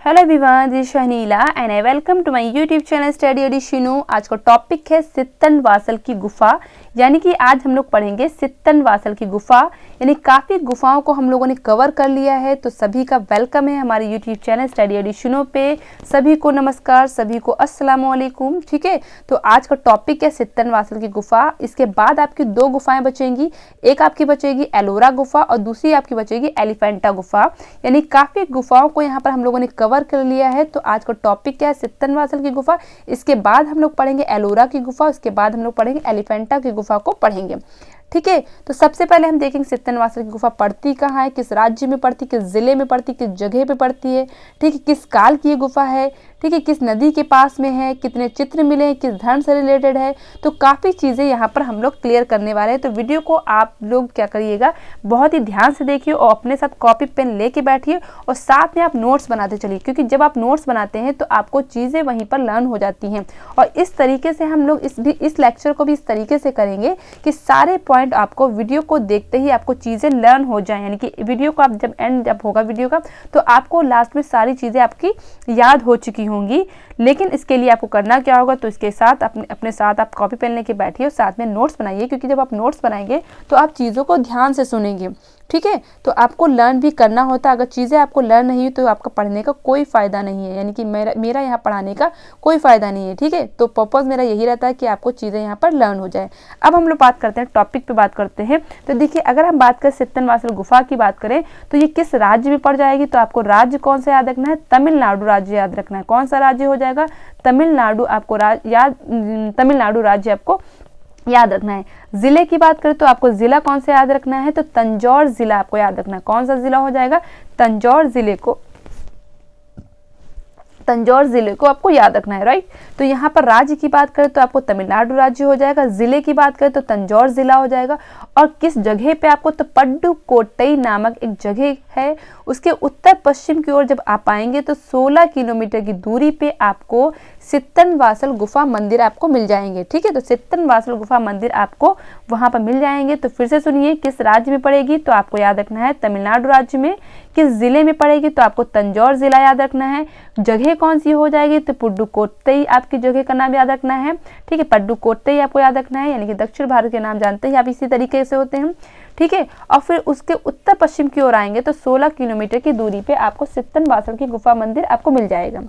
Hello everyone, this is Shahnila and I welcome to my YouTube channel study एडिशनो। आज का topic है सित्तन vassal की गुफा, यानी कि आज हम लोग पढ़ेंगे सित्तन वासल की गुफा। यानी काफ़ी गुफाओं को हम लोगों ने कवर कर लिया है, तो सभी का वेलकम है हमारे यूट्यूब चैनल स्टडी एडिशनो पे। सभी को नमस्कार, सभी को अस्सलाम वालेकुम। ठीक है, तो आज का टॉपिक है सित्तन वासल की गुफा। इसके बाद आपकी दो गुफाएं बचेंगी, एक आपकी बचेगी एलोरा गुफा और दूसरी आपकी बचेगी एलिफेंटा गुफा। यानी काफ़ी गुफाओं को यहाँ पर हम लोगों ने कवर कर लिया है। तो आज का टॉपिक क्या है? सित्तन वासल की गुफा। इसके बाद हम लोग पढ़ेंगे एलोरा की गुफा, उसके बाद हम लोग पढ़ेंगे एलिफेंटा की गुफा को पढ़ेंगे। ठीक है, तो सबसे पहले हम देखेंगे सित्तन वासल की गुफा पड़ती कहाँ है, किस राज्य में पड़ती, किस जिले में पड़ती, किस जगह पे पड़ती है। ठीक है, किस काल की ये गुफा है, ठीक है, किस नदी के पास में है, कितने चित्र मिले हैं, किस धर्म से रिलेटेड है। तो काफ़ी चीज़ें यहाँ पर हम लोग क्लियर करने वाले हैं। तो वीडियो को आप लोग क्या करिएगा, बहुत ही ध्यान से देखिए और अपने साथ कॉपी पेन लेके बैठिए और साथ में आप नोट्स बनाते चलिए, क्योंकि जब आप नोट्स बनाते हैं तो आपको चीज़ें वहीं पर लर्न हो जाती हैं। और इस तरीके से हम लोग इस लेक्चर को भी इस तरीके से करेंगे कि सारे पॉइंट आपको वीडियो को देखते ही आपको चीज़ें लर्न हो जाएं। यानी कि वीडियो को आप जब होगा वीडियो का, तो आपको लास्ट में सारी चीज़ें आपकी याद हो चुकी होंगी। लेकिन इसके लिए आपको करना क्या होगा, तो इसके साथ अपने साथ आप कॉपी पेन लेके बैठिए और साथ में नोट्स बनाइए, क्योंकि जब आप नोट्स बनाएंगे तो आप चीज़ों को ध्यान से सुनेंगे। ठीक है, तो आपको लर्न भी करना होता है। अगर चीज़ें आपको लर्न नहीं हुई तो आपका पढ़ने का कोई फ़ायदा नहीं है, यानी कि मेरा यहाँ पढ़ाने का कोई फ़ायदा नहीं है। ठीक है, तो पर्पज़ मेरा यही रहता है कि आपको चीज़ें यहाँ पर लर्न हो जाए। अब हम लोग बात करते हैं, टॉपिक पे बात करते हैं। तो देखिए, अगर हम बात करें सित्तन वासल गुफा की बात करें तो ये किस राज्य में पड़ जाएगी, तो आपको राज्य कौन सा याद रखना है? तमिलनाडु राज्य याद रखना है। कौन सा राज्य हो जाएगा? तमिलनाडु। आपको तमिलनाडु राज्य आपको याद रखना है। जिले की बात करें तो आपको जिला कौन सा याद रखना है? तो तंजौर जिला आपको याद रखना है। कौन सा जिला हो जाएगा? तंजौर जिले को आपको याद रखना है, राइट। तो यहाँ पर राज्य की बात करें तो आपको तमिलनाडु राज्य हो जाएगा। जिले की बात करें तो तंजौर जिला हो जाएगा। और किस जगह पे आपको, तो पड्डुकोट्टई नामक एक जगह है, उसके उत्तर पश्चिम की ओर जब आप आएंगे तो 16 किलोमीटर की दूरी पे आपको सित्तन वासल गुफा मंदिर आपको मिल जाएंगे। ठीक है, तो सित्तन वासल गुफा मंदिर आपको वहां पर मिल जाएंगे। तो फिर से सुनिए, किस राज्य में पड़ेगी, तो आपको याद रखना है तमिलनाडु राज्य में। किस जिले में पड़ेगी, तो आपको तंजौर जिला याद रखना है। जगह कौन सी हो जाएगी, तो पुडुकोट्टई आपकी जगह का नाम याद रखना है। ठीक है, पड्डुकोट्टई आपको याद रखना है, यानी कि दक्षिण भारत के नाम जानते हैं आप इसी तरीके से होते हैं। ठीक है, और फिर उसके उत्तर पश्चिम की ओर आएंगे तो 16 किलोमीटर की दूरी पे आपको सित्तन वासल की गुफा मंदिर आपको मिल जाएगा।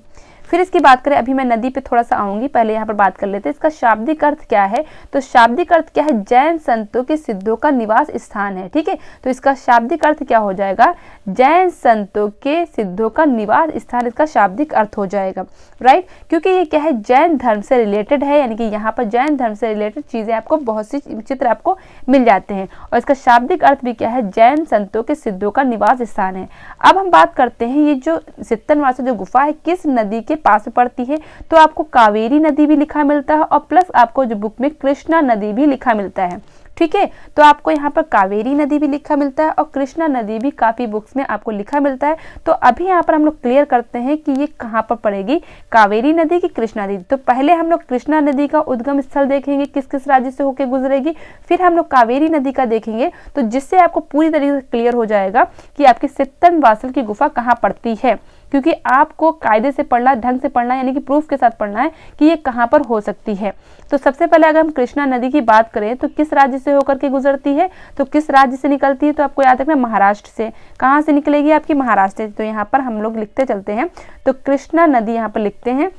फिर इसकी बात करें, अभी मैं नदी पे थोड़ा सा आऊंगी, पहले यहाँ पर बात कर लेते हैं इसका शाब्दिक अर्थ क्या है। तो शाब्दिक अर्थ क्या है? जैन संतों के सिद्धों का निवास स्थान है। ठीक है, तो इसका शाब्दिक अर्थ क्या हो जाएगा? जैन संतों के सिद्धों का निवास स्थान इसका शाब्दिक अर्थ हो जाएगा, राइट। क्योंकि ये क्या है? जैन धर्म से रिलेटेड है, यानी कि यहाँ पर जैन धर्म से रिलेटेड चीजें आपको, बहुत सी चित्र आपको मिल जाते हैं। और इसका शाब्दिक अर्थ भी क्या है? जैन संतों के सिद्धों का निवास स्थान है। अब हम बात करते हैं, ये जो सित्तन वासल जो गुफा है किस नदी के पास में पड़ती है, तो आपको कावेरी नदी भी लिखा मिलता है और प्लस आपको जो बुक में कृष्णा नदी भी लिखा मिलता है। ठीक है, तो आपको यहाँ पर कावेरी नदी भी लिखा मिलता है और कृष्णा नदी भी काफी बुक्स में आपको लिखा मिलता है। तो अभी यहाँ पर हम लोग क्लियर करते हैं कि ये कहाँ पर पड़ेगी, कावेरी नदी की कृष्णा नदी। तो पहले हम लोग कृष्णा नदी का उद्गम स्थल देखेंगे, किस किस राज्य से होकर गुजरेगी, फिर हम लोग कावेरी नदी का देखेंगे, तो जिससे आपको पूरी तरीके से क्लियर हो जाएगा कि आपकी सित्तन वासल की गुफा कहाँ पड़ती है। क्योंकि आपको कायदे से पढ़ना, ढंग से पढ़ना, यानी कि प्रूफ के साथ पढ़ना है कि ये कहाँ पर हो सकती है। तो सबसे पहले अगर हम कृष्णा नदी की बात करें तो किस राज्य से होकर के गुजरती है, तो किस राज्य से निकलती है, तो आपको याद रखना महाराष्ट्र से। कहाँ से निकलेगी? आपकी महाराष्ट्र से। तो यहाँ पर हम लोग लिखते चलते हैं, तो कृष्णा नदी यहाँ पर लिखते हैं,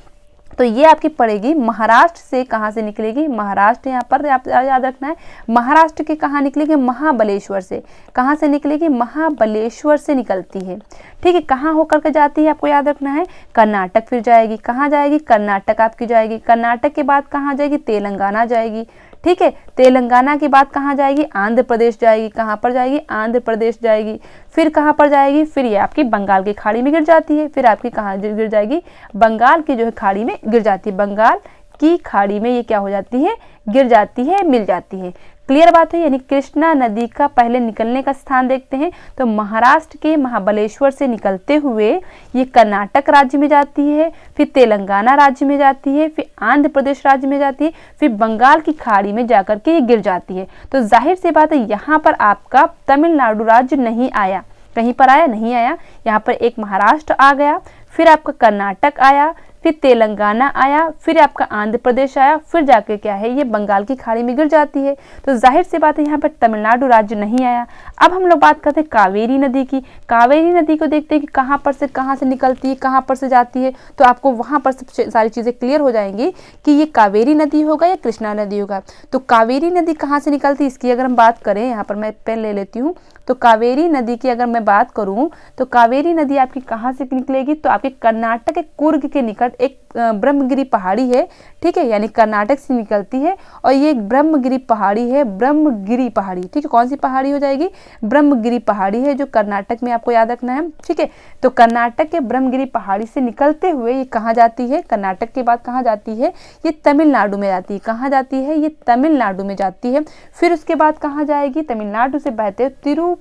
तो ये आपकी पड़ेगी महाराष्ट्र से। कहाँ से निकलेगी? महाराष्ट्र। यहाँ पर आप याद रखना है, महाराष्ट्र के कहाँ निकलेगी? महाबलेश्वर से। कहाँ से निकलेगी? महाबलेश्वर से निकलती है। ठीक है, कहाँ होकर के जाती है आपको याद रखना है? कर्नाटक फिर जाएगी। कहाँ जाएगी? कर्नाटक आपकी जाएगी। कर्नाटक के बाद कहाँ जाएगी? तेलंगाना जाएगी। ठीक है, तेलंगाना के बाद कहाँ जाएगी? आंध्र प्रदेश जाएगी। कहाँ पर जाएगी? आंध्र प्रदेश जाएगी। फिर कहाँ पर जाएगी? फिर ये आपकी बंगाल की खाड़ी में गिर जाती है। फिर आपकी कहाँ गिर जाएगी? बंगाल की जो है खाड़ी में गिर जाती है। बंगाल की खाड़ी में ये क्या हो जाती है? गिर जाती है, मिल जाती है। क्लियर बात है। यानी कृष्णा नदी का पहले निकलने का स्थान देखते हैं तो महाराष्ट्र के महाबलेश्वर से निकलते हुए ये कर्नाटक राज्य में जाती है, फिर तेलंगाना राज्य में जाती है, फिर आंध्र प्रदेश राज्य में जाती है, फिर बंगाल की खाड़ी में जाकर के ये गिर जाती है। तो जाहिर सी बात है यहाँ पर आपका तमिलनाडु राज्य नहीं आया, कहीं पर आया नहीं आया, यहाँ पर एक महाराष्ट्र आ गया, फिर आपका कर्नाटक आया, फिर तेलंगाना आया, फिर आपका आंध्र प्रदेश आया, फिर जाके क्या है ये बंगाल की खाड़ी में गिर जाती है। तो जाहिर सी बात है यहाँ पर तमिलनाडु राज्य नहीं आया। अब हम लोग बात करते हैं कावेरी नदी की। कावेरी नदी को देखते हैं कि कहाँ से निकलती है, कहाँ पर से जाती है। तो आपको वहाँ पर सब सारी चीज़ें क्लियर हो जाएंगी कि ये कावेरी नदी होगा या कृष्णा नदी होगा। तो कावेरी नदी कहाँ से निकलती है इसकी अगर हम बात करें, यहाँ पर मैं पेन ले लेती हूँ। तो कावेरी नदी की अगर मैं बात करूं तो कावेरी नदी आपकी कहाँ से निकलेगी, तो आपके कर्नाटक के कुर्ग के निकट एक ब्रह्मगिरी पहाड़ी है, ठीक है, यानी कर्नाटक से निकलती है। और ये एक ब्रह्मगिरी पहाड़ी है, ब्रह्मगिरी पहाड़ी, ठीक है। कौन सी पहाड़ी हो जाएगी, ब्रह्मगिरी पहाड़ी है, जो कर्नाटक में आपको याद रखना है, ठीक है। तो कर्नाटक के ब्रह्मगिरी पहाड़ी से निकलते हुए ये कहाँ जाती है, कर्नाटक के बाद कहाँ जाती है, ये तमिलनाडु में जाती है। कहाँ जाती है, ये तमिलनाडु में जाती है। फिर उसके बाद कहाँ जाएगी, तमिलनाडु से बहते हुए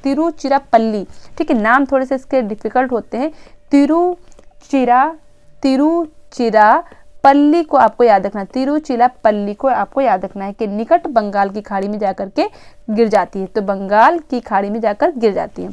तिरुचिरापल्ली, ठीक है, नाम थोड़े से इसके डिफिकल्ट होते हैं। तिरुचिरापल्ली को आपको याद रखना है, तिरुचिरापल्ली को आपको याद रखना है कि निकट बंगाल की खाड़ी में जाकर के गिर जाती है। तो बंगाल की खाड़ी में जाकर गिर जाती है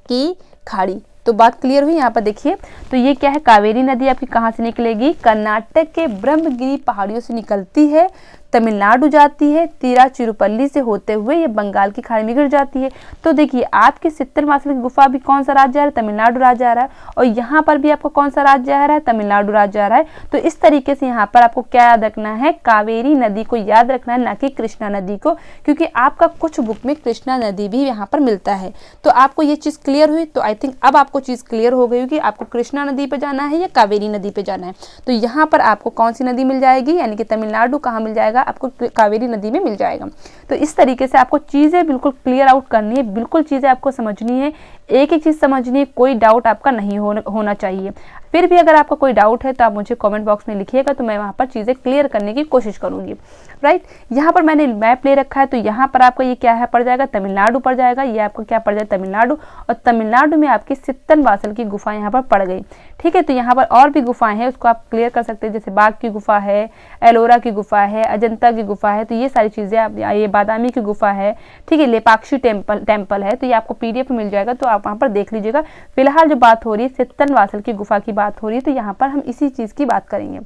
की खाड़ी। तो बात क्लियर हुई यहाँ पर देखिए। तो ये क्या है, कावेरी नदी आपकी कहाँ से निकलेगी, कर्नाटक के ब्रह्मगिरी पहाड़ियों से निकलती है, तमिलनाडु जाती है, तिरुचिरापल्ली से होते हुए ये बंगाल की खाड़ी में गिर जाती है। तो देखिए आपके सित्तरवासल की गुफा भी कौन सा राज्य आ रहा है, तमिलनाडु राज्य आ रहा है, और यहाँ पर भी आपको कौन सा राज्य आ रहा है, तमिलनाडु राज्य आ रहा है। तो इस तरीके से यहाँ पर आपको क्या याद रखना है, कावेरी नदी को याद रखना है, ना कि कृष्णा नदी को, क्योंकि आपका कुछ बुक में कृष्णा नदी भी यहाँ पर मिलता है। तो आपको ये चीज़ क्लियर हुई। तो आई थिंक अब आपको चीज़ क्लियर हो गई कि आपको कृष्णा नदी पे जाना है या कावेरी नदी पे जाना है। तो यहाँ पर आपको कौन सी नदी मिल जाएगी, यानी कि तमिलनाडु कहाँ मिल जाएगा, आपको कावेरी नदी में मिल जाएगा। तो इस तरीके से आपको चीज़ें बिल्कुल क्लियर आउट करनी है, बिल्कुल चीज़ें आपको समझनी है, एक एक चीज़ समझनी है, कोई डाउट आपका नहीं होना चाहिए। फिर भी अगर आपका कोई डाउट है तो आप मुझे कमेंट बॉक्स में लिखिएगा, तो मैं वहाँ पर चीज़ें क्लियर करने की कोशिश करूँगी। राइट, यहाँ पर मैंने मैप ले रखा है, तो यहाँ पर आपका ये क्या है पड़ जाएगा, तमिलनाडु पड़ जाएगा। ये आपको क्या पड़ जाएगा, तमिलनाडु, और तमिलनाडु में आपकी सित्तनवासल की गुफा यहाँ पर पड़ गई, ठीक है। तो यहाँ पर और भी गुफाएं हैं, उसको आप क्लियर कर सकते हैं, जैसे बाघ की गुफा है, एलोरा की गुफा है, अजंता की गुफा है। तो ये सारी चीज़ें आप, ये बादामी की गुफा है, ठीक है, लेपाक्षी टेम्पल है। तो ये आपको PDF मिल जाएगा, तो आप वहाँ पर देख लीजिएगा। फिलहाल जो बात हो रही है सित्तनवासल की गुफा की बात हो रही है, तो यहाँ पर हम इसी चीज़ की बात करेंगे।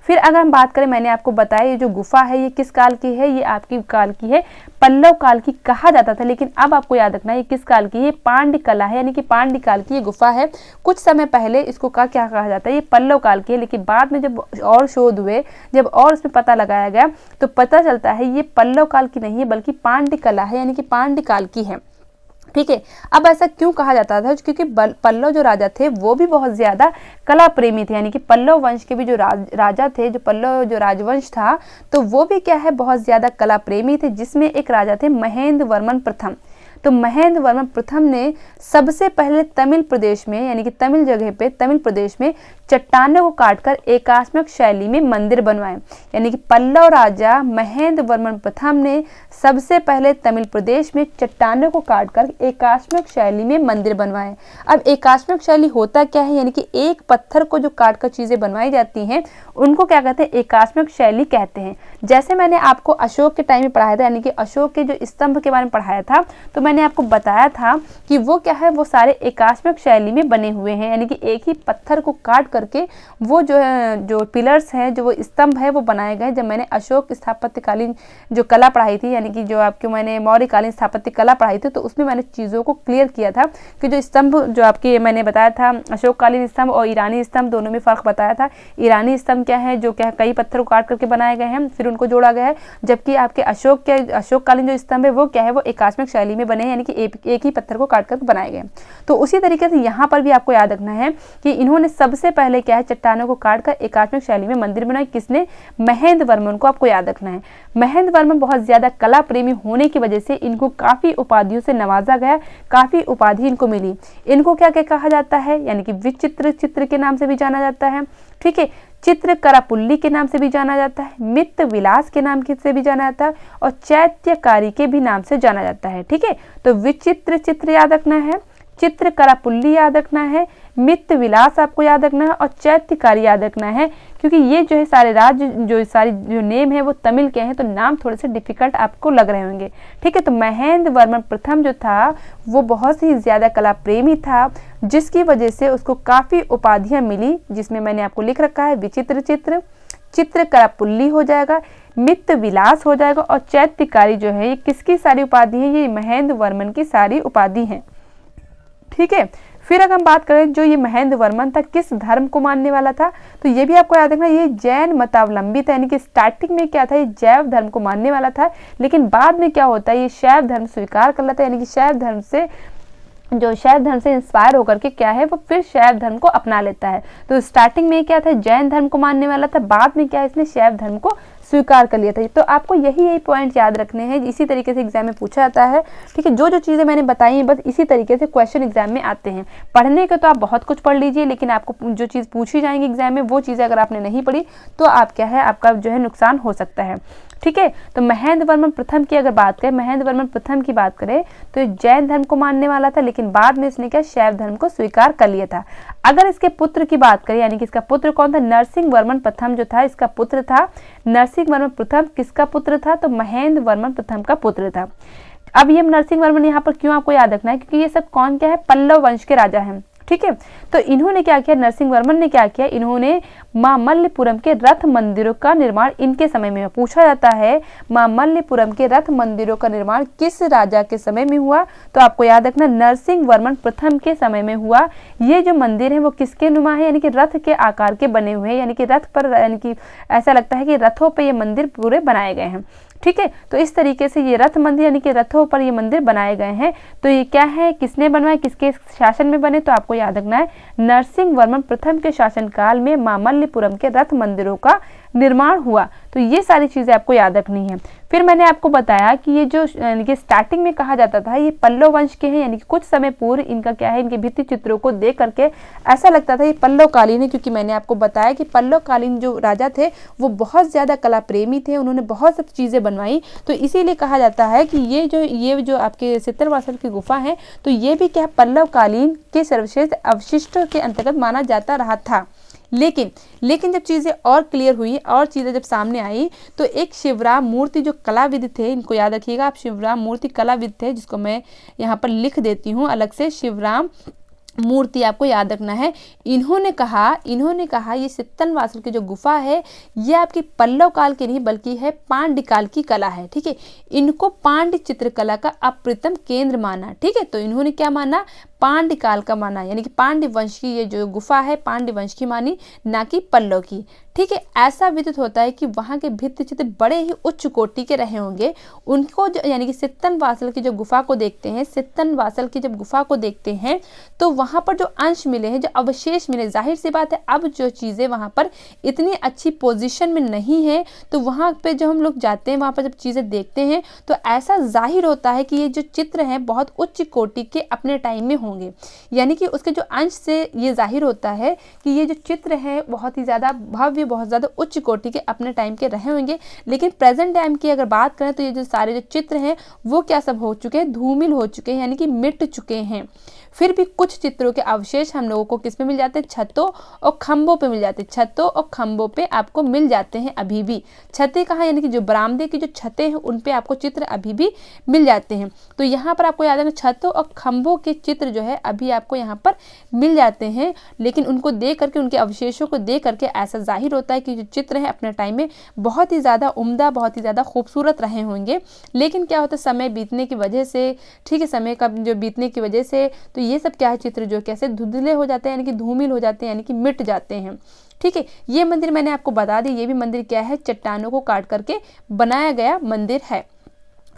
फिर अगर हम बात करें, मैंने आपको बताया ये जो गुफा है ये किस काल की है, ये आपकी काल की है, पल्लव काल की कहा जाता था, लेकिन अब आपको याद रखना है ये किस काल की है, पांड्य कला है, यानी कि पांड्य काल की ये गुफा है। कुछ समय पहले इसको क्या कहा जाता है, ये पल्लव काल की है, लेकिन बाद में जब और शोध हुए, जब और उसमें पता लगाया गया, तो पता चलता है ये पल्लव काल की नहीं है, बल्कि पांड्य कला है, यानी कि पांड्य काल की है, ठीक है। अब ऐसा क्यों कहा जाता था, क्योंकि पल्लव जो राजा थे वो भी बहुत ज्यादा कला प्रेमी थे, यानी कि पल्लव वंश के भी जो राजा थे, जो पल्लव जो राजवंश था, तो वो भी क्या है, बहुत ज्यादा कला प्रेमी थे। जिसमें एक राजा थे महेंद्र वर्मन प्रथम। तो महेंद्र वर्मन प्रथम ने सबसे पहले तमिल प्रदेश में, यानी कि तमिल जगह पे, तमिल प्रदेश में चट्टानों को काटकर एकात्मक शैली में मंदिर बनवाए। यानी कि पल्लव राजा महेंद्र वर्मन प्रथम ने सबसे पहले तमिल प्रदेश में चट्टानों को काटकर एकात्मक शैली में मंदिर बनवाए। अब एकात्मक शैली होता क्या है, यानी कि एक पत्थर को जो काटकर चीजें बनवाई जाती हैं उनको क्या कहते हैं, एकात्मक शैली कहते हैं। जैसे मैंने आपको अशोक के टाइम में पढ़ाया था, यानी कि अशोक के जो स्तंभ के बारे में पढ़ाया था, तो मैंने आपको बताया था कि वो क्या है, वो सारे एकात्मक शैली में बने हुए हैं, यानी कि एक ही पत्थर को काट करके वो जो पिलर्स हैं, जो वो स्तंभ है, वो बनाए गए। जब मैंने अशोक स्थापत्यकालीन जो कला पढ़ाई थी, यानी कि जो आपको मैंने मौर्यकालीन स्थापत्य कला पढ़ाई थी, तो उसमें मैंने चीज़ों को क्लियर किया था कि जो स्तंभ जो आपके मैंने बताया था, अशोककालीन स्तंभ और ईरानी स्तंभ दोनों में फ़र्क बताया था। ईरानी स्तंभ क्या है, जो क्या कई पत्थर को काट करके बनाए गए हैं, फिर उनको जोड़ा गया है, जबकि आपके अशोककालीन जो स्तंभ है वो क्या है, वो एकात्मक शैली में बने हैं, यानी कि एक ही पत्थर को काट कर बनाए गए। तो उसी तरीके से यहाँ पर भी आपको याद रखना है कि इन्होंने सबसे पहले क्या है, चट्टानों को काटकर एकात्मक शैली में मंदिर बनाए। किसने, महेंद्र वर्मन को आपको याद रखना है। महेंद्र वर्मन बहुत ज्यादा कला प्रेमी होने की वजह से इनको काफी उपाधियों से नवाजा गया, काफी उपाधि इनको मिली। इनको क्या क्या कहा जाता है, यानी कि विचित्र चित्र के नाम से भी जाना जाता है, ठीक है, चित्रकरापुल्ली के नाम से भी जाना जाता है, मित्र विलास के नाम से भी जाना जाता है, और चैत्यकारी के भी नाम से जाना जाता है, ठीक है। तो विचित्र चित्र याद रखना है, चित्रकरापुल्ली याद रखना है, मित्त विलास आपको याद रखना है और चैत्यकारी याद रखना है, क्योंकि ये जो है सारे राज्य जो नेम है वो तमिल के हैं, तो नाम थोड़े से डिफिकल्ट आपको लग रहे होंगे। ठीक है, तो महेंद्र वर्मन प्रथम जो था वो बहुत ही ज़्यादा कला प्रेमी था, जिसकी वजह से उसको काफ़ी उपाधियाँ मिली, जिसमें मैंने आपको लिख रखा है विचित्र चित्र, चित्रकला पुल्ली हो जाएगा, मित्त विलास हो जाएगा, और चैत्यकारी जो है ये किसकी सारी उपाधि है, ये महेंद्र वर्मन की सारी उपाधि हैं। ठीक है, फिर अगर हम बात करें जो ये महेंद्र वर्मन था किस धर्म को मानने वाला था, तो ये भी आपको याद रखना, ये जैन मतावलंबी था, यानी कि स्टार्टिंग में क्या था, ये जैव धर्म को मानने वाला था, लेकिन बाद में क्या होता है, ये शैव धर्म स्वीकार कर लेता है, यानी कि शैव धर्म से इंस्पायर होकर के क्या है वो फिर शैव धर्म को अपना लेता है। तो स्टार्टिंग में क्या था, जैन धर्म को मानने वाला था, बाद में क्या इसने शैव धर्म को स्वीकार कर लिया था। तो आपको यही पॉइंट याद रखने हैं, इसी तरीके से एग्जाम में पूछा जाता है। ठीक है, जो चीज़ें मैंने बताई हैं बस इसी तरीके से क्वेश्चन एग्जाम में आते हैं। पढ़ने के तो आप बहुत कुछ पढ़ लीजिए, लेकिन आपको जो चीज़ पूछी जाएंगी एग्जाम में वो चीज़ें अगर आपने नहीं पढ़ी तो आप क्या है आपका जो है नुकसान हो सकता है। ठीक है, तो महेंद्र वर्मन प्रथम की अगर बात करें, महेंद्र वर्मन प्रथम की बात करें तो जैन धर्म को मानने वाला था, लेकिन बाद में इसने क्या शैव धर्म को स्वीकार कर लिया था। अगर इसके पुत्र की बात करें, यानी कि इसका पुत्र कौन था, नरसिंह वर्मन प्रथम जो था इसका पुत्र था। नरसिंह वर्मन प्रथम किसका पुत्र था, तो महेंद्र वर्मन प्रथम का पुत्र था। अब ये नरसिंह वर्मन यहाँ पर क्यों आपको याद रखना है, क्योंकि ये सब कौन क्या है, पल्लव वंश के राजा हैं। ठीक है, तो इन्होंने क्या किया, नरसिंह वर्मन ने क्या किया, इन्होंने मामल्लपुरम के रथ मंदिरों का निर्माण इनके समय में पूछा जाता है, मामल्लपुरम के रथ मंदिरों का निर्माण किस राजा के समय में हुआ, तो आपको याद रखना नरसिंह वर्मन प्रथम के समय में हुआ। ये जो मंदिर है वो किसके नुमा है, यानी कि रथ के आकार के बने हुए हैं, यानी कि रथ पर, यानी कि ऐसा लगता है कि रथों पे ये मंदिर पूरे बनाए गए हैं। ठीक है, तो इस तरीके से ये रथ मंदिर यानी कि रथों पर ये मंदिर बनाए गए हैं। तो ये क्या है, किसने बनवाए, किसके शासन में बने, तो आपको याद रखना है नरसिंह वर्मन प्रथम के शासनकाल में मामल्लपुरम के रथ मंदिरों का निर्माण हुआ। तो ये सारी चीज़ें आपको याद रखनी है। फिर मैंने आपको बताया कि ये जो यानी कि स्टार्टिंग में कहा जाता था ये पल्लव वंश के हैं, यानी कि कुछ समय पूर्व इनका क्या है, इनके भित्ति चित्रों को देख करके ऐसा लगता था ये पल्लव कालीन है, क्योंकि मैंने आपको बताया कि पल्लव कालीन जो राजा थे वो बहुत ज़्यादा कला प्रेमी थे, उन्होंने बहुत सब चीज़ें बनवाई। तो इसीलिए कहा जाता है कि ये जो आपके सित्तरवासल की गुफा है तो ये भी क्या पल्लव कालीन के सर्वश्रेष्ठ अवशिष्ट के अंतर्गत माना जाता रहा था। लेकिन जब चीज़ें और क्लियर हुई और चीज़ें जब सामने आई तो एक शिवराम मूर्ति जो कलाविद थे, इनको याद रखिएगा आप, शिवराम मूर्ति कलाविद थे, जिसको मैं यहाँ पर लिख देती हूँ अलग से, शिवराम मूर्ति आपको याद रखना है। इन्होंने कहा ये सित्तनवासल की जो गुफा है ये आपकी पल्लव काल की नहीं बल्कि है पांड्य काल की कला है। ठीक है, इनको पांड्य चित्रकला का अप्रतिम केंद्र माना। ठीक है, तो इन्होंने क्या माना, पांड्य काल का माना, यानी कि पांड्य वंश की ये जो गुफा है पांड्य वंश की मानी, ना कि पल्लव की। ठीक है, ऐसा विदित होता है कि वहाँ के भित्ति चित्र बड़े ही उच्च कोटि के रहे होंगे। उनको यानी कि सित्तनवासल की जो गुफा को देखते हैं, सित्तनवासल की जब गुफा को देखते हैं तो वहाँ पर जो अंश मिले हैं, जो अवशेष मिले, जाहिर सी बात है अब जो चीज़ें वहाँ पर इतनी अच्छी पोजीशन में नहीं है, तो वहाँ पे जो हम लोग जाते हैं वहाँ पर जब चीज़ें देखते हैं तो ऐसा जाहिर होता है कि ये जो चित्र हैं बहुत उच्च कोटि के अपने टाइम में होंगे। यानी कि उसके जो अंश से ये जाहिर होता है कि ये जो चित्र है बहुत ही ज़्यादा भव्य, बहुत ज़्यादा उच्च कोटि के अपने टाइम के रहे होंगे। लेकिन प्रेजेंट टाइम की अगर बात करें तो ये जो सारे जो चित्र हैं वो क्या सब हो चुके हैं, धूमिल हो चुके हैं, यानी कि मिट चुके हैं। फिर भी कुछ चित्रों के अवशेष हम लोगों को किस पे मिल जाते हैं, छतों और खंभों पे मिल जाते हैं, छतों और खंभों पे आपको मिल जाते हैं अभी भी। छतें कहाँ, यानी कि जो बरामदे की जो छतें हैं उन पे आपको चित्र अभी भी मिल जाते हैं। तो यहाँ पर आपको याद है छतों और खंभों के चित्र जो है अभी आपको यहाँ पर मिल जाते हैं। लेकिन उनको देख करके, उनके अवशेषों को देख करके ऐसा जाहिर होता है कि जो चित्र है अपने टाइम में बहुत ही ज़्यादा उम्दा, बहुत ही ज़्यादा खूबसूरत रहे होंगे। लेकिन क्या होता है, समय बीतने की वजह से, ठीक है, समय का जो बीतने की वजह से तो ये सब क्या है, चित्र जो कैसे धुंधले हो जाते हैं, यानी कि धूमिल हो जाते हैं, यानी कि मिट जाते हैं। ठीक है, ये मंदिर मैंने आपको बता दी, ये भी मंदिर क्या है, चट्टानों को काट करके बनाया गया मंदिर है।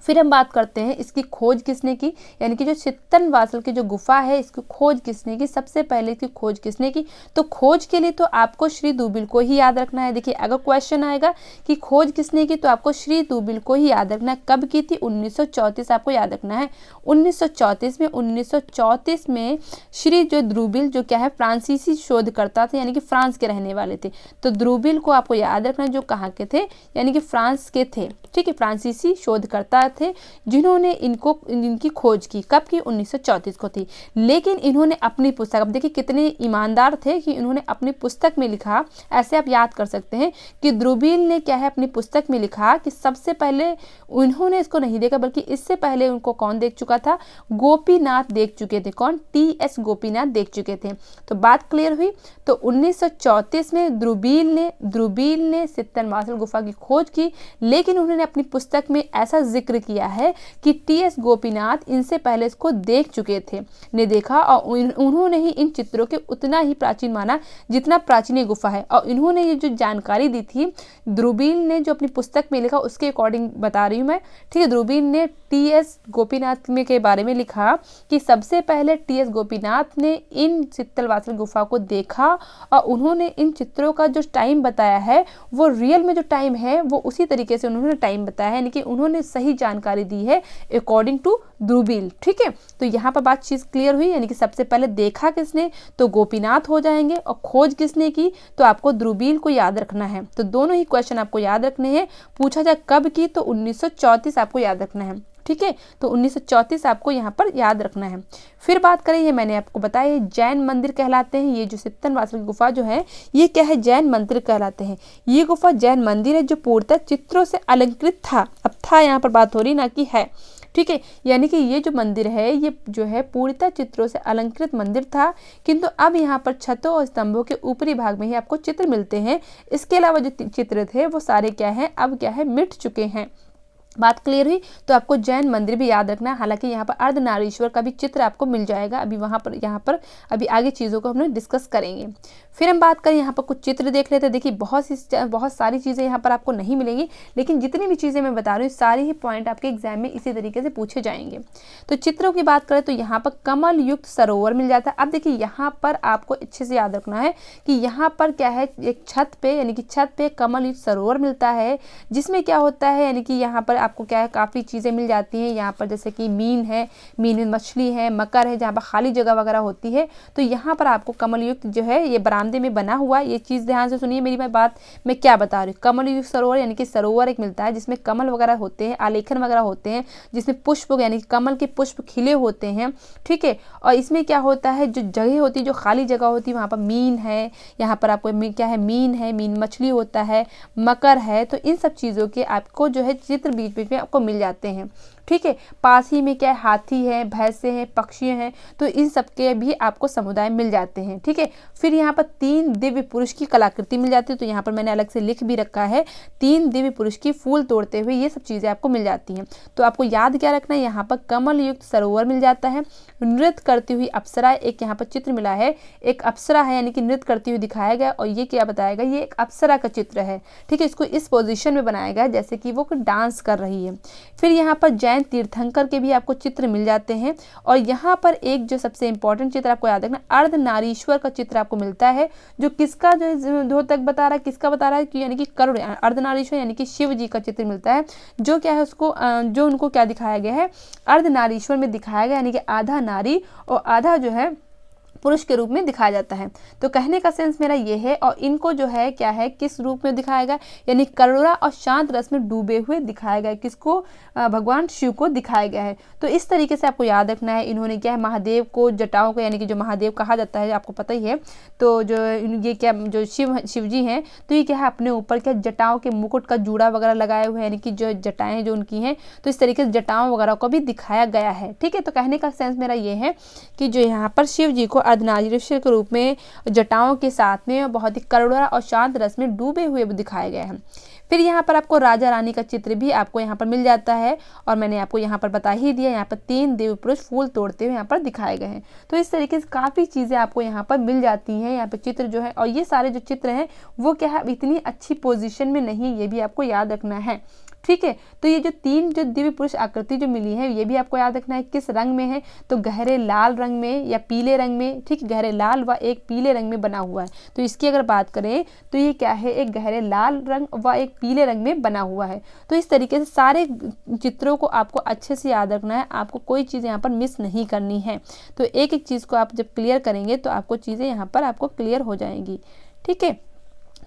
फिर हम बात करते हैं इसकी खोज किसने की, यानी कि जो सित्तनवासल की जो गुफा है इसकी खोज किसने की, सबसे पहले इसकी खोज किसने की। तो खोज के लिए तो आपको श्री दूबिल को ही याद रखना है। देखिए अगर क्वेश्चन आएगा कि खोज किसने की तो आपको श्री दूबिल को ही याद रखना है। कब की थी, 1934 आपको याद रखना है। 1934 में श्री जो द्रूबिल जो क्या है फ्रांसीसी शोधकर्ता थे, यानी कि फ्रांस के रहने वाले थे। तो द्रूबिल को आपको याद रखना जो कहाँ के थे, यानी कि फ्रांस के थे। ठीक है, फ्रांसीसी शोधकर्ता कलाकार थे जिन्होंने इनकी खोज की। कब की? 1934 को थी। लेकिन इन्होंने अपनी पुस्तक, अब देखिए कितने ईमानदार थे कि इन्होंने अपनी पुस्तक में लिखा, ऐसे आप याद कर सकते हैं कि ध्रुवील ने क्या है अपनी पुस्तक में लिखा कि सबसे पहले उन्होंने इसको नहीं देखा, बल्कि इससे पहले उनको कौन देख चुका था? गोपीनाथ देख चुके थे। कौन? टी.एस. गोपीनाथ देख चुके थे। तो बात क्लियर हुई। तो 1934 में ध्रुवील ने सित्तनवासल गुफा की खोज की, लेकिन उन्होंने अपनी पुस्तक में ऐसा जिक्र किया है कि टी.एस. गोपीनाथ इनसे पहले इसको देख चुके थे, ने देखा, और उन्होंने ही इन चित्रों के उतना ही प्राचीन माना जितना प्राचीन ये गुफा है। और इन्होंने ये जो जानकारी दी थी ध्रुवील ने, जो अपनी पुस्तक में लिखा उसके अकॉर्डिंग बता रही हूँ मैं, ठीक है। ध्रुवील ने टी.एस. गोपीनाथ में के बारे में लिखा कि सबसे पहले टी.एस. गोपीनाथ ने इन सित्तलवासल गुफा को देखा और उन्होंने इन चित्रों का जो टाइम बताया है वो रियल में जो टाइम है वो उसी तरीके से उन्होंने टाइम बताया है, यानी कि उन्होंने सही जानकारी दी है अकॉर्डिंग टू ध्रुवील, ठीक है। तो यहाँ पर बात चीज क्लियर हुई, यानी कि सबसे पहले देखा किसने? तो गोपीनाथ हो जाएंगे, और खोज किसने की? तो आपको ध्रुवील को याद रखना है। तो दोनों ही क्वेश्चन आपको याद रखने हैं। पूछा जाए कब की, तो 1934 आपको याद रखना है, ठीक है। तो 1934 आपको यहाँ पर याद रखना है। फिर बात करें, ये मैंने आपको बताया जैन मंदिर कहलाते हैं। ये जो सित्तनवासल गुफा जो है ये क्या है? जैन मंदिर कहलाते हैं। ये गुफा जैन मंदिर है जो पूर्णतः चित्रों से अलंकृत था। अब था यहाँ पर बात हो रही, ना कि है, ठीक है। यानी कि ये जो मंदिर है ये जो है पूर्णतः चित्रों से अलंकृत मंदिर था, किंतु अब यहाँ पर छतों और स्तंभों के ऊपरी भाग में ही आपको चित्र मिलते हैं। इसके अलावा जो चित्र थे वो सारे क्या है? अब क्या है? मिट चुके हैं। बात क्लियर हुई। तो आपको जैन मंदिर भी याद रखना है। हालांकि यहाँ पर अर्धनारीश्वर का भी चित्र आपको मिल जाएगा। अभी यहाँ पर अभी आगे चीज़ों को हम लोग डिस्कस करेंगे। फिर हम बात करें, यहाँ पर कुछ चित्र देख लेते हैं। देखिए बहुत सारी चीज़ें यहाँ पर आपको नहीं मिलेंगी, लेकिन जितनी भी चीज़ें मैं बता रही हूँ सारी ही पॉइंट आपके एग्जाम में इसी तरीके से पूछे जाएंगे। तो चित्रों की बात करें तो यहाँ पर कमल युक्त सरोवर मिल जाता है। अब देखिए यहाँ पर आपको अच्छे से याद रखना है कि यहाँ पर क्या है? एक छत पे, यानी कि छत पे कमल युक्त सरोवर मिलता है, जिसमें क्या होता है, यानी कि यहाँ पर आपको क्या है? काफ़ी चीज़ें मिल जाती हैं यहाँ पर, जैसे कि मीन है, मीन में मछली है, मकर है, जहाँ पर खाली जगह वगैरह होती है। तो यहाँ पर आपको कमल युक्त जो है ये बरामदे में बना हुआ, ये चीज़ ध्यान से सुनिए मेरी बात मैं क्या बता रही हूँ। कमल युक्त सरोवर यानी कि सरोवर एक मिलता है जिसमें कमल वगैरह होते हैं, आलेखन वगैरह होते हैं, जिसमें पुष्प यानी कि कमल के पुष्प खिले होते हैं, ठीक है। और इसमें क्या होता है? जो जगह होती है, जो खाली जगह होती है, वहाँ पर मीन है, यहाँ पर आपको क्या है? मीन है, मीन मछली होता है, मकर है। तो इन सब चीज़ों के आपको जो है चित्र बीच बीच में आपको मिल जाते हैं, ठीक है। पास ही में क्या है? हाथी है, भैंसे हैं, पक्षी हैं, तो इन सब के भी आपको समुदाय मिल जाते हैं, ठीक है। फिर यहाँ पर 3 दिव्य पुरुष की कलाकृति मिल जाती है। तो यहाँ पर मैंने अलग से लिख भी रखा है, 3 दिव्य पुरुष की फूल तोड़ते हुए, ये सब चीज़ें आपको मिल जाती हैं। तो आपको याद क्या रखना है? यहाँ पर कमल युक्त सरोवर मिल जाता है, नृत्य करती हुई अप्सरा, एक यहाँ पर चित्र मिला है, एक अप्सरा है, यानी कि नृत्य करती हुई दिखाया गया। और ये क्या बताएगा? ये एक अप्सरा का चित्र है, ठीक है। इसको इस पोजीशन में बनाया गया जैसे कि वो डांस कर रही है। फिर यहाँ पर जैन तीर्थंकर के भी आपको चित्र मिल जाते हैं। और यहाँ पर एक जो सबसे इंपॉर्टेंट चित्र आपको याद रखना, अर्धनारीश्वर का चित्र आपको मिलता है, जो किसका जो है दो तक बता रहा है, किसका बता रहा है कि यानी कि करुण, अर्धनारीश्वर यानी कि शिव जी का चित्र मिलता है, जो क्या है उसको जो उनको क्या दिखाया गया है? अर्धनारीश्वर में दिखाया गया, यानी कि आधा नारी और आधा जो है पुरुष के रूप में दिखाया जाता है। तो कहने का सेंस मेरा ये है। और इनको जो है क्या है? किस रूप में दिखाया गया? यानी करुणा और शांत रस में डूबे हुए दिखाया गया। किसको? भगवान शिव को दिखाया गया है। तो इस तरीके से आपको याद रखना है। इन्होंने क्या है? महादेव को जटाओं को, यानी कि जो महादेव कहा जाता है आपको पता ही है, तो जो ये क्या जो शिव जी हैं, तो ये क्या है? अपने ऊपर क्या जटाओं के मुकुट का जूड़ा वगैरह लगाए हुए, यानी कि जो जटाएं जो उनकी हैं, तो इस तरीके से जटाओं वगैरह को भी दिखाया गया है, ठीक है। तो कहने का सेंस मेरा ये है कि जो यहाँ पर शिव जी को अर्धनारीश्वर के रूप में जटाओं के साथ में बहुत ही करुणा और शांत रस में डूबे हुए दिखाए गए हैं। फिर यहाँ पर आपको राजा रानी का चित्र भी आपको यहाँ पर मिल जाता है, और मैंने आपको यहाँ पर बता ही दिया। यहाँ पर 3 देव पुरुष फूल तोड़ते हुए यहाँ पर दिखाए गए हैं। तो इस तरीके से काफ़ी चीज़ें आपको यहाँ पर मिल जाती हैं। यहाँ पर चित्र जो है, और ये सारे जो चित्र हैं वो क्या है? इतनी अच्छी पोजीशन में नहीं है, ये भी आपको याद रखना है, ठीक है। तो ये जो 3 जो दिव्य पुरुष आकृति जो मिली है, ये भी आपको याद रखना है। किस रंग में है? तो गहरे लाल रंग में या पीले रंग में, ठीक। गहरे लाल व एक पीले रंग में बना हुआ है। तो इसकी अगर बात करें तो ये क्या है? एक गहरे लाल रंग व एक पीले रंग में बना हुआ है। तो इस तरीके से सारे चित्रों को आपको अच्छे से याद रखना है। आपको कोई चीज़ यहाँ पर मिस नहीं करनी है। तो एक एक चीज़ को आप जब क्लियर करेंगे तो आपको चीज़ें यहाँ पर आपको क्लियर हो जाएंगी, ठीक है।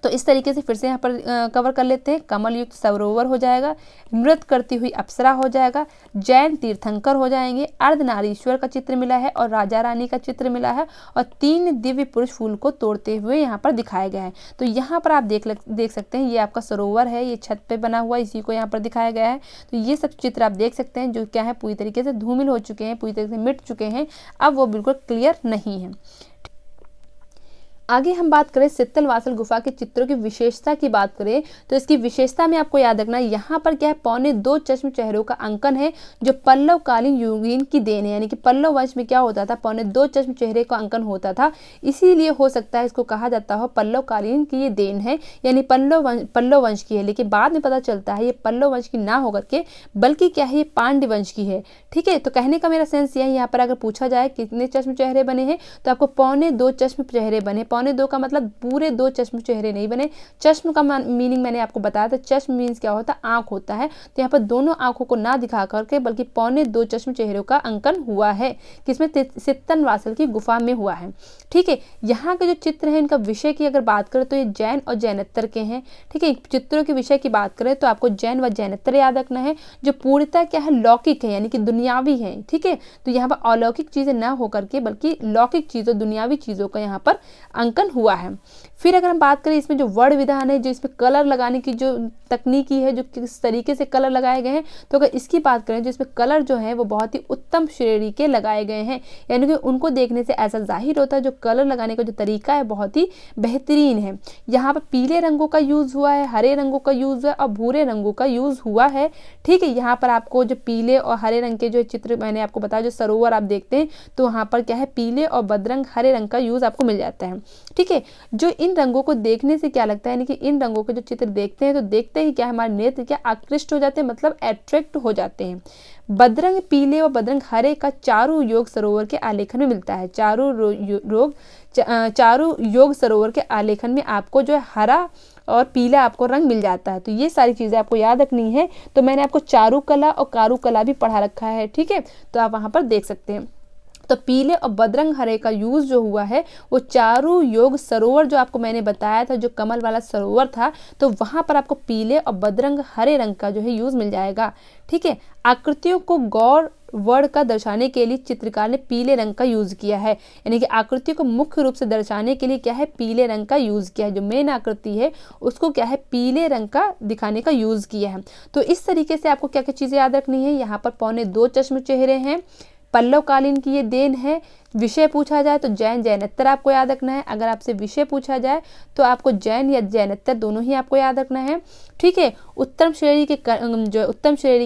तो इस तरीके से फिर से यहाँ पर कवर कर लेते हैं। कमल युक्त सरोवर हो जाएगा, नृत्य करती हुई अप्सरा हो जाएगा, जैन तीर्थंकर हो जाएंगे, अर्धनारीश्वर का चित्र मिला है और राजा रानी का चित्र मिला है, और 3 दिव्य पुरुष फूल को तोड़ते हुए यहाँ पर दिखाया गया है। तो यहाँ पर आप देख सकते हैं, ये आपका सरोवर है, ये छत पे बना हुआ, इसी को यहाँ पर दिखाया गया है। तो ये सब चित्र आप देख सकते हैं जो क्या है, पूरी तरीके से धूमिल हो चुके हैं, पूरी तरीके से मिट चुके हैं, अब वो बिल्कुल क्लियर नहीं है। आगे हम बात करें सित्तल वासल गुफा के चित्रों की विशेषता की बात करें, तो इसकी विशेषता में आपको याद रखना, यहाँ पर क्या है, 2.25 चश्म चेहरों का अंकन है जो पल्लव कालीन युगीन की देन है। यानी कि पल्लव वंश में क्या होता था, 2.25 चश्म चेहरे का अंकन होता था, इसीलिए हो सकता है इसको कहा जाता हो पल्लव कालीन की ये देन है, यानी पल्लव वंश की है। लेकिन बाद में पता चलता है ये पल्लव वंश की ना होकर के बल्कि क्या है, ये पांड्य वंश की है। ठीक है, तो कहने का मेरा सेंस यह है, यहाँ पर अगर पूछा जाए कितने चश्म चेहरे बने हैं, तो आपको 2.25 चश्म चेहरे बने। 2.25 का मतलब पूरे 2 चश्म चेहरे नहीं बने। चश्म का मीनिंग मैंने आपको बताया था, चश्म मीन्स क्या होता है, आंख होता है। तो यहाँ पर दोनों आंखों को ना दिखा करके बल्कि 2.25 चश्म चेहरों का अंकन हुआ है, किसमें, सित्तन वासल की गुफा में हुआ है। ठीक है, यहाँ के जो चित्र हैं इनका विषय की अगर बात करें तो ये जैन और जैनेतर के हैं। ठीक है, चित्रों के विषय की बात करें तो आपको जैन व जैनेतर याद रखना है, जो पूर्णतः क्या है, लौकिक है, यानी कि दुनियावी है। ठीक है, तो यहाँ पर अलौकिक चीजें ना होकर के बल्कि लौकिक चीजों, दुनियावी चीजों का यहाँ पर अंकन हुआ है। फिर अगर हम बात करें इसमें जो वर्ण विधान है, जो इसमें कलर लगाने की जो तकनीकी है, जो किस तरीके से कलर लगाए गए हैं, तो अगर इसकी बात करें, जो इसमें कलर जो है वो बहुत ही उत्तम श्रेणी के लगाए गए हैं। यानी कि उनको देखने से ऐसा जाहिर होता है जो कलर लगाने का जो तरीका है बहुत ही बेहतरीन है। यहाँ पर पीले रंगों का यूज हुआ है, हरे रंगों का यूज हुआ है और भूरे रंगों का यूज हुआ है। ठीक है, यहाँ पर आपको जो पीले और हरे रंग के जो चित्र मैंने आपको बताया, जो सरोवर आप देखते हैं, तो वहाँ पर क्या है, पीले और बदरंग हरे रंग का यूज आपको मिल जाता है। ठीक है, जो इन रंगों को देखने से क्या लगता है, यानी कि इन रंगों के जो चित्र देखते हैं तो देखते ही क्या हमारे नेत्र क्या आकृष्ट हो जाते हैं, मतलब अट्रैक्ट हो जाते हैं। बदरंग पीले और बदरंग हरे का चारु योग सरोवर के आलेखन में मिलता है। चारु योग सरोवर के आलेखन में आपको जो है हरा और पीला आपको रंग मिल जाता है। तो ये सारी चीजें आपको याद रखनी है। तो मैंने आपको चारु कला और कारू कला भी पढ़ा रखा है। ठीक है, तो आप वहां पर देख सकते हैं। तो पीले और बदरंग हरे का यूज जो हुआ है वो चारु योग सरोवर, जो आपको मैंने बताया था जो कमल वाला सरोवर था, तो वहां पर आपको पीले और बदरंग हरे रंग का जो है यूज मिल जाएगा। ठीक है, आकृतियों को गौर वर्ण का दर्शाने के लिए चित्रकार ने पीले रंग का यूज किया है। यानी कि आकृति को मुख्य रूप से दर्शाने के लिए क्या है, पीले रंग का यूज किया है। जो मेन आकृति है उसको क्या है, पीले रंग का दिखाने का यूज किया है। तो इस तरीके से आपको क्या क्या चीजें याद रखनी है। यहाँ पर 2.25 चश्म चेहरे हैं, पल्लव कालीन की ये देन है। विषय पूछा जाए तो जैन जैनेतर आपको याद रखना है। अगर आपसे विषय पूछा जाए तो आपको जैन या जैनेतर दोनों ही आपको याद रखना है। ठीक है, उत्तम श्रेणी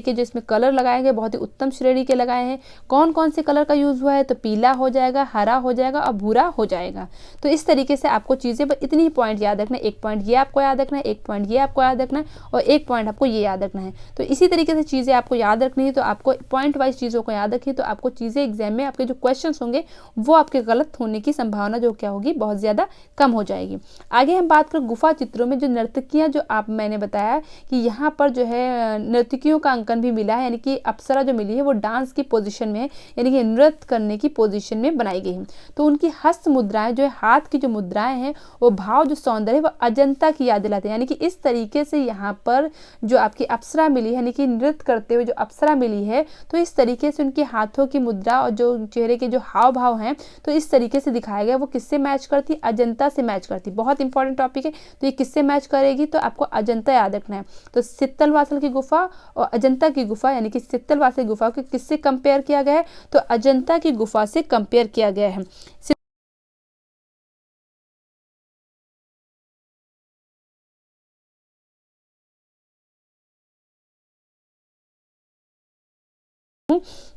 के जो इसमें कलर लगाए गए बहुत ही उत्तम श्रेणी के लगाए हैं। कौन कौन से कलर का यूज हुआ है, तो पीला हो जाएगा, हरा हो जाएगा और भूरा हो जाएगा। तो इस तरीके से आपको चीजें पर इतनी ही पॉइंट याद रखना है। एक पॉइंट ये आपको याद रखना है, एक पॉइंट ये आपको याद रखना है और एक पॉइंट आपको ये याद रखना है। तो इसी तरीके से चीजें आपको याद रखनी है। तो आपको पॉइंट वाइज चीजों को याद रखिए, तो आपको चीजें एग्जाम में आपके जो क्वेश्चन होंगे वो आपके गलत होने की संभावना जो क्या होगी, बहुत ज्यादा कम हो जाएगी। आगे हम बात करें गुफा चित्रों में जो नर्तकियां, जो आप मैंने बताया कि यहाँ पर जो है नर्तकियों का अंकन भी मिला है, यानी कि अप्सरा जो मिली है वो डांस की पोजीशन में है, यानी कि नृत्य करने की पोजीशन में बनाई गई है। तो उनकी हस्त मुद्राएं जो है, हाथ की जो मुद्राएं हैं, वो भाव जो सौंदर्य वो अजंता की याद दिलाते हैं। यानी कि इस तरीके से यहाँ पर जो आपकी अप्सरा मिली है, यानी कि नृत्य करते हुए जो अप्सरा मिली है, तो इस तरीके से उनके हाथों की मुद्रा और जो चेहरे के जो हाव भाव हैं, तो इस तरीके से दिखाया गया। वो किससे मैच करती, अजंता से मैच करती। बहुत इंपॉर्टेंट टॉपिक है। तो ये किससे मैच करेगी, तो आपको अजंता याद रखना है। तो सित्तल वासल की गुफा और अजंता की गुफा, यानी कि सित्तल वासल की गुफा को किससे कंपेयर किया गया है, तो अजंता की गुफा से कंपेयर किया गया है।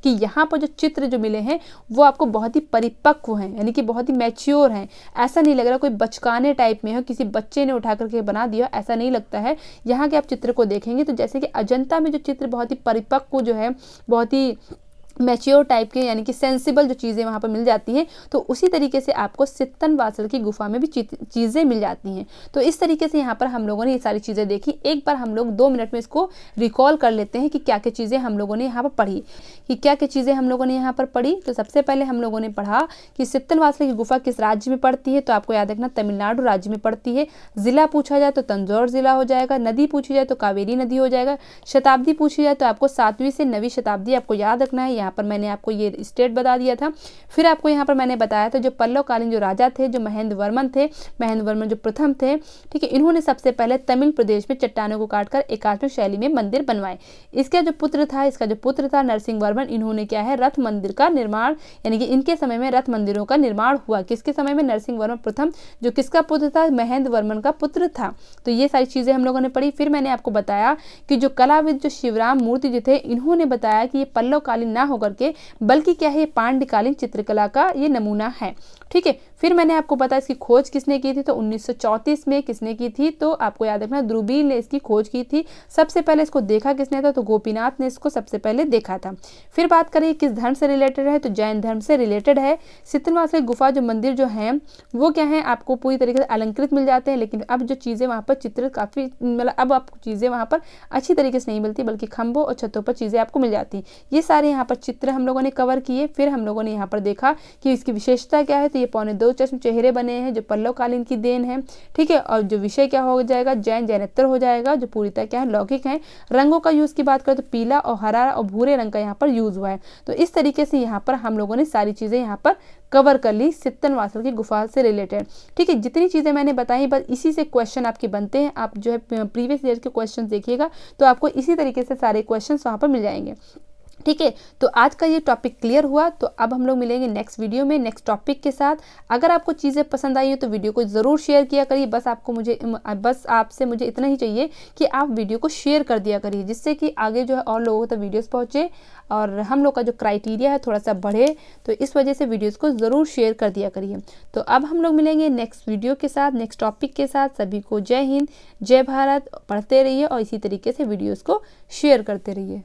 कि यहाँ पर जो चित्र जो मिले हैं वो आपको बहुत ही परिपक्व हैं, यानी कि बहुत ही मैच्योर हैं। ऐसा नहीं लग रहा कोई बचकाने टाइप में हो, किसी बच्चे ने उठा करके बना दिया, ऐसा नहीं लगता है। यहाँ के आप चित्र को देखेंगे तो जैसे कि अजंता में जो चित्र बहुत ही परिपक्व जो है, बहुत ही मैच्योर टाइप के यानी कि सेंसिबल जो चीज़ें वहाँ पर मिल जाती हैं, तो उसी तरीके से आपको सित्तनवासल की गुफा में भी चीज़ें मिल जाती हैं। तो इस तरीके से यहाँ पर हम लोगों ने ये सारी चीज़ें देखी। एक बार हम लोग 2 मिनट में इसको रिकॉल कर लेते हैं कि क्या क्या चीज़ें हम लोगों ने यहाँ पर पढ़ी, तो सबसे पहले हम लोगों ने पढ़ा कि सित्तनवासल की गुफा किस राज्य में पड़ती है, तो आपको याद रखना तमिलनाडु राज्य में पड़ती है। जिला पूछा जाए तो तंजौर जिला हो जाएगा। नदी पूछी जाए तो कावेरी नदी हो जाएगा। शताब्दी पूछी जाए तो आपको 7वीं से 9वीं शताब्दी आपको याद रखना है। यहाँ पर मैंने आपको ये स्टेट बता दिया था। फिर आपको यहाँ पर मैंने बताया था जो पल्लव कालीन जो राजा थे, जो महेंद्र वर्मन जो प्रथम थे, ठीक है, इन्होंने सबसे पहले तमिल प्रदेश में चट्टानों को काटकर एकात्मिक शैली में मंदिर बनवाए। इसका जो पुत्र था नरसिंह वर्मन, इन्होंने क्या है रथ मंदिर का निर्माण, यानी कि इनके समय में रथ मंदिरों का निर्माण हुआ। किसके समय में? नरसिंह वर्मन प्रथम, जो किसका पुत्र था? महेंद्र वर्मन का पुत्र था। तो ये सारी चीजें हम लोगों ने पढ़ी। फिर मैंने आपको बताया कि जो कलाविद जो शिवराम मूर्ति जी थे, इन्होंने बताया कि ये पल्लव कालीन ना होकर के बल्कि क्या है ये पांड्यकालीन चित्रकला का ये नमूना है, ठीक है। फिर मैंने आपको बताया इसकी खोज किसने की थी, तो 1934 में किसने की थी, तो आपको याद रखना दूरबीन ने इसकी खोज की थी। सबसे पहले इसको देखा किसने था, तो गोपीनाथ ने इसको सबसे पहले देखा था। फिर बात करें किस धर्म से रिलेटेड है, तो जैन धर्म से रिलेटेड है। सित्तनवासल गुफा जो मंदिर जो है वो क्या है आपको पूरी तरीके से अलंकृत मिल जाते हैं, लेकिन अब जो चीज़ें वहाँ पर चित्र काफ़ी मतलब अब आपको चीज़ें वहाँ पर अच्छी तरीके से नहीं मिलती, बल्कि खंभों और छतों पर चीज़ें आपको मिल जाती हैं। ये सारे यहाँ पर चित्र हम लोगों ने कवर किए। फिर हम लोगों ने यहाँ पर देखा कि इसकी विशेषता क्या है, तो ये 2.25 चश्म चेहरे बने हैं जो पल्लव कालीन की देन है, ठीक है। और जो विषय क्या हो जाएगा, जैनेतर हो जाएगा, जो पूरी तरह क्या है लौकिक है। रंगों का यूज की बात करें तो पीला और हरा और भूरे रंग का यहाँ पर यूज हुआ है। तो इस तरीके से यहाँ पर हम लोगों ने सारी चीजें यहाँ पर कवर कर ली सित्तनवासल की गुफा से रिलेटेड, ठीक है। जितनी चीजें मैंने बताई बस इसी से क्वेश्चन आपके बनते हैं। आप जो है प्रीवियस ईयर के क्वेश्चन देखिएगा तो आपको इसी तरीके से सारे क्वेश्चन वहाँ पर मिल जाएंगे, ठीक है। तो आज का ये टॉपिक क्लियर हुआ। तो अब हम लोग मिलेंगे नेक्स्ट वीडियो में नेक्स्ट टॉपिक के साथ। अगर आपको चीज़ें पसंद आई हो तो वीडियो को ज़रूर शेयर किया करिए। बस आपसे मुझे इतना ही चाहिए कि आप वीडियो को शेयर कर दिया करिए, जिससे कि आगे जो है और लोगों तक वीडियोस पहुँचे और हम लोग का जो क्राइटेरिया है थोड़ा सा बढ़े। तो इस वजह से वीडियोस को ज़रूर शेयर कर दिया करिए। तो अब हम लोग मिलेंगे नेक्स्ट वीडियो के साथ नेक्स्ट टॉपिक के साथ। सभी को जय हिंद, जय भारत। पढ़ते रहिए और इसी तरीके से वीडियोज़ को शेयर करते रहिए।